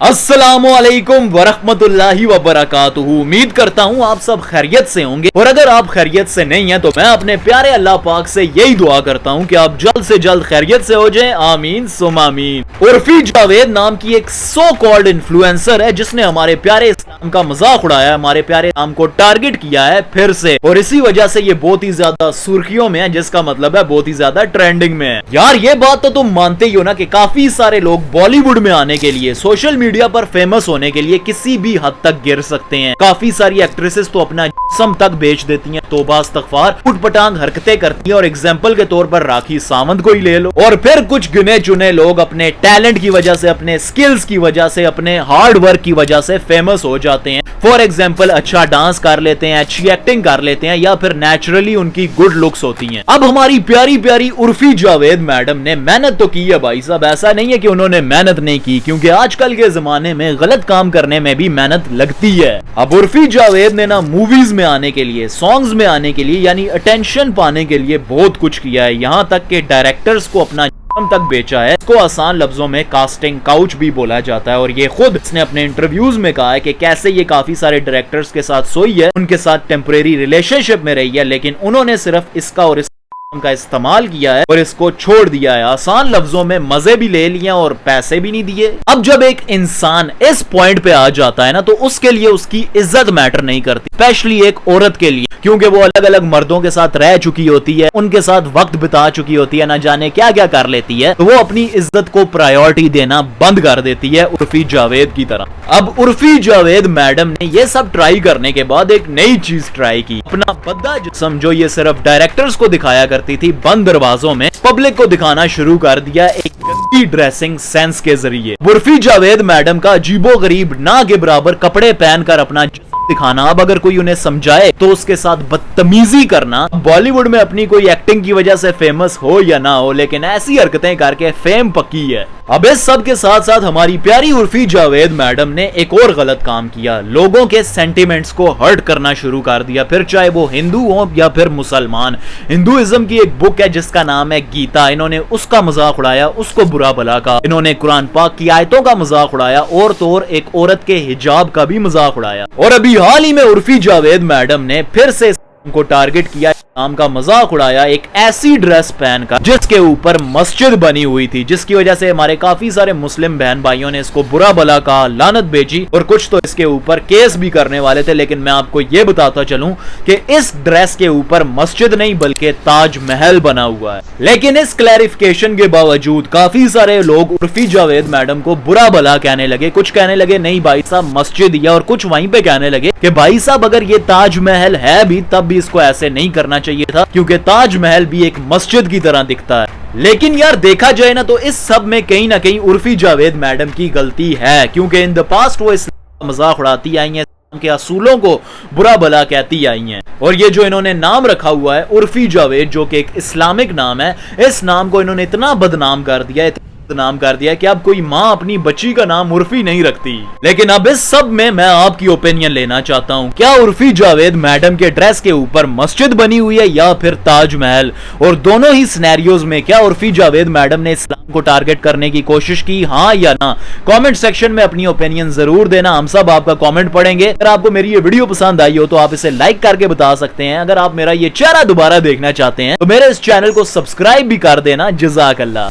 अस्सलामुअलैकुम वरहमतुल्लाहि वबरकातुहू। उम्मीद करता हूँ आप सब खैरियत से होंगे, और अगर आप खैरियत से नहीं हैं तो मैं अपने प्यारे अल्लाह पाक से यही दुआ करता हूँ कि आप जल्द से जल्द खैरियत से हो जाएं। आमीन सुम आमीन। उर्फी जावेद नाम की एक सो कॉल्ड इन्फ्लुएंसर है जिसने हमारे प्यारे इस्लाम का मजाक उड़ाया, हमारे प्यारे इस्लाम को टारगेट किया है फिर से, और इसी वजह से ये बहुत ही ज्यादा सुर्खियों में है, जिसका मतलब है बहुत ही ज्यादा ट्रेंडिंग में है। यार ये बात तो तुम मानते ही हो ना कि काफी सारे लोग बॉलीवुड में आने के लिए, सोशल मीडिया पर फेमस होने के लिए किसी भी हद तक गिर सकते हैं। काफी सारी एक्ट्रेसेस तो अपना जिस्म तक बेच देती हैं, तौबा इस्तगफार, उटपटांग हरकतें करती हैं। और एग्जांपल के तौर पर राखी सावंत को ही ले लो। और फिर कुछ गिने चुने लोग अपने टैलेंट की वजह से, अपने स्किल्स की वजह से, अपने हार्ड वर्क की वजह से फेमस हो जाते हैं। फॉर एग्जाम्पल अच्छा डांस कर लेते हैं, अच्छी एक्टिंग कर लेते हैं, या फिर नेचुरली उनकी गुड लुक्स होती हैं। अब हमारी प्यारी प्यारी उर्फी जावेद मैडम ने मेहनत तो की है भाई साहब, ऐसा नहीं है कि उन्होंने मेहनत नहीं की, क्योंकि आजकल के जमाने में गलत काम करने में भी मेहनत लगती है। अब उर्फी जावेद ने ना मूवीज में आने के लिए, सॉन्ग्स में आने के लिए, यानी अटेंशन पाने के लिए बहुत कुछ किया है। यहाँ तक के डायरेक्टर्स को अपना तक बेचा है। इसको आसान लफ्जों में कास्टिंग काउच भी बोला जाता है। और ये खुद इसने अपने इंटरव्यूज में कहा है कि कैसे ये काफी सारे डायरेक्टर्स के साथ सोई है, उनके साथ टेम्परेरी रिलेशनशिप में रही है, लेकिन उन्होंने सिर्फ इसका और का इस्तेमाल किया है और इसको छोड़ दिया है। आसान लफ्जों में मजे भी ले लिए और पैसे भी नहीं दिए। अब जब एक इंसान इस पॉइंट पे आ जाता है ना, तो उसके लिए उसकी इज्जत मैटर नहीं करती, स्पेशली एक औरत के लिए, क्योंकि वो अलग अलग मर्दों के साथ रह चुकी होती है, उनके साथ वक्त बिता चुकी होती है, ना जाने क्या क्या कर लेती है, तो वो अपनी इज्जत को प्रायोरिटी देना बंद कर देती है, उर्फी जावेद की तरह। अब उर्फी जावेद मैडम ने ये सब ट्राई करने के बाद एक नई चीज ट्राई की। अपना बद्दा जिस्म जो ये सिर्फ डायरेक्टर्स को दिखाया करती थी बंद दरवाजों में, पब्लिक को दिखाना शुरू कर दिया एक गंदी ड्रेसिंग सेंस के जरिए। उर्फी जावेद मैडम का अजीबो गरीब ना के बराबर कपड़े पहनकर अपना दिखाना, अब अगर कोई उन्हें समझाए तो उसके साथ बदतमीजी करना। बॉलीवुड में अपनी कोई एक्टिंग की वजह से फेमस हो या ना हो, लेकिन ऐसी हरकतें करके फेम पक्की है। अब इस सब के साथ साथ हमारी प्यारी उर्फी जावेद मैडम ने एक और गलत काम किया, लोगों के सेंटिमेंट्स को हर्ट करना शुरू कर दिया, फिर चाहे वो हिंदू हो या फिर मुसलमान। हिंदुइज्म की एक बुक है जिसका नाम है गीता, इन्होंने उसका मजाक उड़ाया, उसको बुरा भला कहा। इन्होंने कुरान पाक की आयतों का मजाक उड़ाया, और तो और एक औरत के हिजाब का भी मजाक उड़ाया। और अभी हाल ही में उर्फी जावेद मैडम ने फिर से को टारगेट किया, इस्लाम का मजाक उड़ाया एक ऐसी ड्रेस पहनकर जिसके ऊपर मस्जिद बनी हुई थी, जिसकी वजह से हमारे काफी सारे मुस्लिम बहन भाइयों ने इसको बुरा भला कहा, लानत भेजी, और कुछ तो इसके ऊपर केस भी करने वाले थे। लेकिन मैं आपको ये बताता चलूं कि इस ड्रेस के ऊपर मस्जिद नहीं बल्कि ताजमहल बना हुआ है। लेकिन इस क्लैरिफिकेशन के बावजूद काफी सारे लोग उर्फी जावेद मैडम को बुरा भला कहने लगे। कुछ कहने लगे नहीं भाई साहब मस्जिद ही है, और कुछ वहीं पे कहने लगे कि भाई साहब अगर ये ताजमहल है भी तब भी इसको ऐसे नहीं करना चाहिए था, क्योंकि ताजमहल भी एक मस्जिद की तरह दिखता है। लेकिन यार देखा जाए ना तो इस सब में कहीं ना कहीं उर्फी जावेद मैडम की गलती है, क्योंकि इन द पास्ट वो इस्लाम का मजाक उड़ाती आई हैं, के असूलों को बुरा भला कहती आई हैं। और ये जो इन्होंने नाम रखा हुआ है उर्फी जावेद, जो कि एक इस्लामिक नाम है, इस नाम को इन्होंने इतना बदनाम कर दिया कि अब कोई माँ अपनी बच्ची का नाम उर्फी नहीं रखती। लेकिन अब इस सब में मैं आपकी ओपिनियन लेना चाहता हूँ, क्या उर्फी जावेद मैडम के ड्रेस के ऊपर मस्जिद बनी हुई है या फिर ताजमहल? और दोनों ही सिनेरियोज में क्या उर्फी जावेद मैडम ने इस्लाम को टारगेट करने की कोशिश की, हाँ या ना? कमेंट सेक्शन में अपनी ओपिनियन जरूर देना, हम सब आपका कमेंट पढ़ेंगे। अगर आपको मेरी ये वीडियो पसंद आई हो तो आप इसे लाइक करके बता सकते हैं। अगर आप मेरा ये चेहरा दोबारा देखना चाहते हैं तो मेरे इस चैनल को सब्सक्राइब भी कर देना। जज़ाकल्लाह।